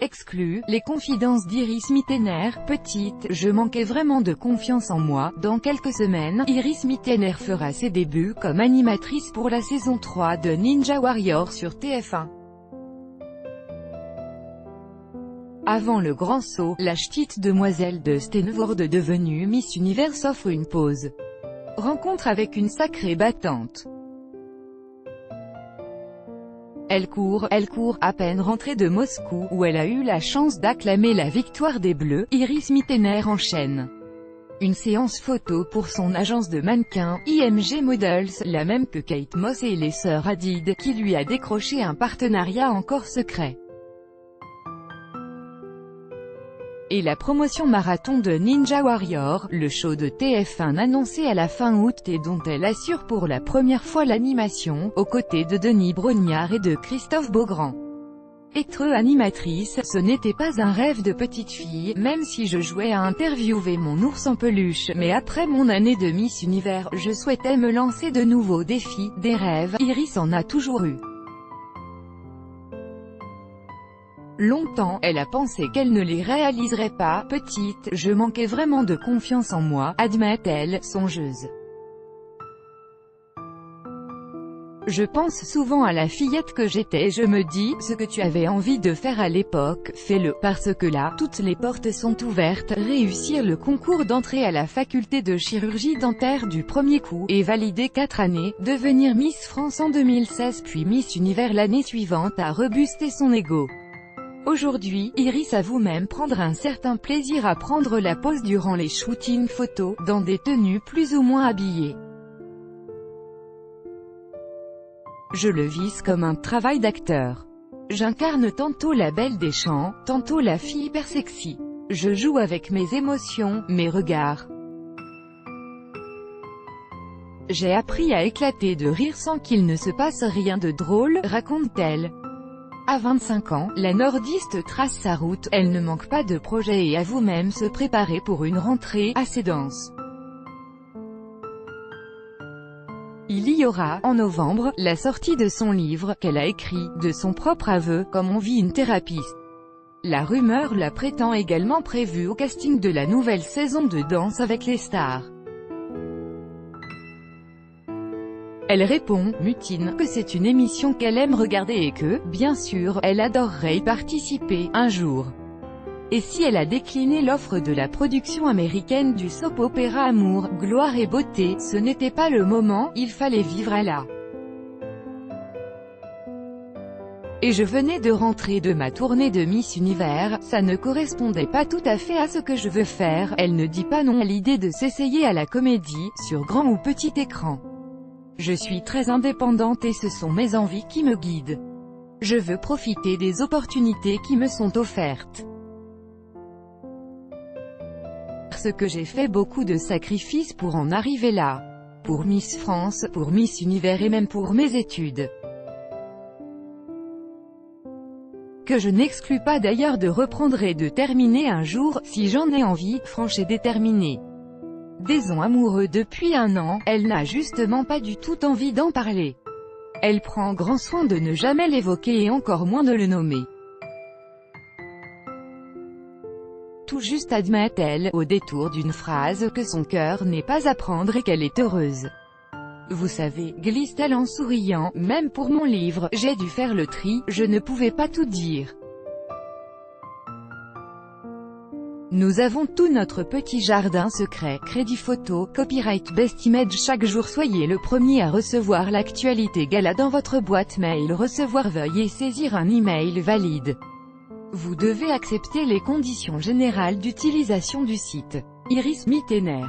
Exclu, les confidences d'Iris Mittener. Petite, je manquais vraiment de confiance en moi. Dans quelques semaines, Iris Mittener fera ses débuts comme animatrice pour la saison 3 de Ninja Warrior sur TF1. Avant le grand saut, la ch'tite demoiselle de Stenvoorde devenue Miss Univers offre une pause. Rencontre avec une sacrée battante. Elle court, à peine rentrée de Moscou, où elle a eu la chance d'acclamer la victoire des Bleus. Iris Mittener enchaîne une séance photo pour son agence de mannequins, IMG Models, la même que Kate Moss et les sœurs Hadid, qui lui a décroché un partenariat encore secret. Et la promotion marathon de Ninja Warrior, le show de TF1 annoncé à la fin août et dont elle assure pour la première fois l'animation, aux côtés de Denis Brognard et de Christophe Beaugrand. Être animatrice, ce n'était pas un rêve de petite fille, même si je jouais à interviewer mon ours en peluche, mais après mon année de Miss Univers, je souhaitais me lancer de nouveaux défis, des rêves. Iris en a toujours eu. Longtemps, elle a pensé qu'elle ne les réaliserait pas. Petite, je manquais vraiment de confiance en moi, admet-elle, songeuse. Je pense souvent à la fillette que j'étais, je me dis, ce que tu avais envie de faire à l'époque, fais-le, parce que là, toutes les portes sont ouvertes. Réussir le concours d'entrée à la faculté de chirurgie dentaire du premier coup, et valider 4 années, devenir Miss France en 2016 puis Miss Univers l'année suivante a rebusté son ego. Aujourd'hui, Iris avoue même prendre un certain plaisir à prendre la pose durant les shootings photos, dans des tenues plus ou moins habillées. Je le vis comme un travail d'acteur. J'incarne tantôt la belle des champs, tantôt la fille hyper sexy. Je joue avec mes émotions, mes regards. J'ai appris à éclater de rire sans qu'il ne se passe rien de drôle, raconte-t-elle. À 25 ans, la nordiste trace sa route, elle ne manque pas de projets et avoue même se préparer pour une rentrée assez dense. Il y aura, en novembre, la sortie de son livre, qu'elle a écrit, de son propre aveu, comme on vit une thérapie. La rumeur la prétend également prévue au casting de la nouvelle saison de Danse avec les stars. Elle répond, mutine, que c'est une émission qu'elle aime regarder et que, bien sûr, elle adorerait y participer, un jour. Et si elle a décliné l'offre de la production américaine du soap-opéra Amour, Gloire et Beauté, ce n'était pas le moment, il fallait vivre à la. Et je venais de rentrer de ma tournée de Miss Univers, ça ne correspondait pas tout à fait à ce que je veux faire. Elle ne dit pas non à l'idée de s'essayer à la comédie, sur grand ou petit écran. Je suis très indépendante et ce sont mes envies qui me guident. Je veux profiter des opportunités qui me sont offertes. Parce que j'ai fait beaucoup de sacrifices pour en arriver là. Pour Miss France, pour Miss Univers et même pour mes études. Que je n'exclus pas d'ailleurs de reprendre et de terminer un jour, si j'en ai envie, franche et déterminée. Disons amoureux depuis 1 an, elle n'a justement pas du tout envie d'en parler. Elle prend grand soin de ne jamais l'évoquer et encore moins de le nommer. Tout juste admet-elle, au détour d'une phrase, que son cœur n'est pas à prendre et qu'elle est heureuse. Vous savez, glisse-t-elle en souriant, même pour mon livre, j'ai dû faire le tri, je ne pouvais pas tout dire. Nous avons tout notre petit jardin secret, crédit photo, copyright Best Image. Chaque jour soyez le premier à recevoir l'actualité gala dans votre boîte mail. Recevoir, veuillez saisir un email valide. Vous devez accepter les conditions générales d'utilisation du site. Iris Mittener.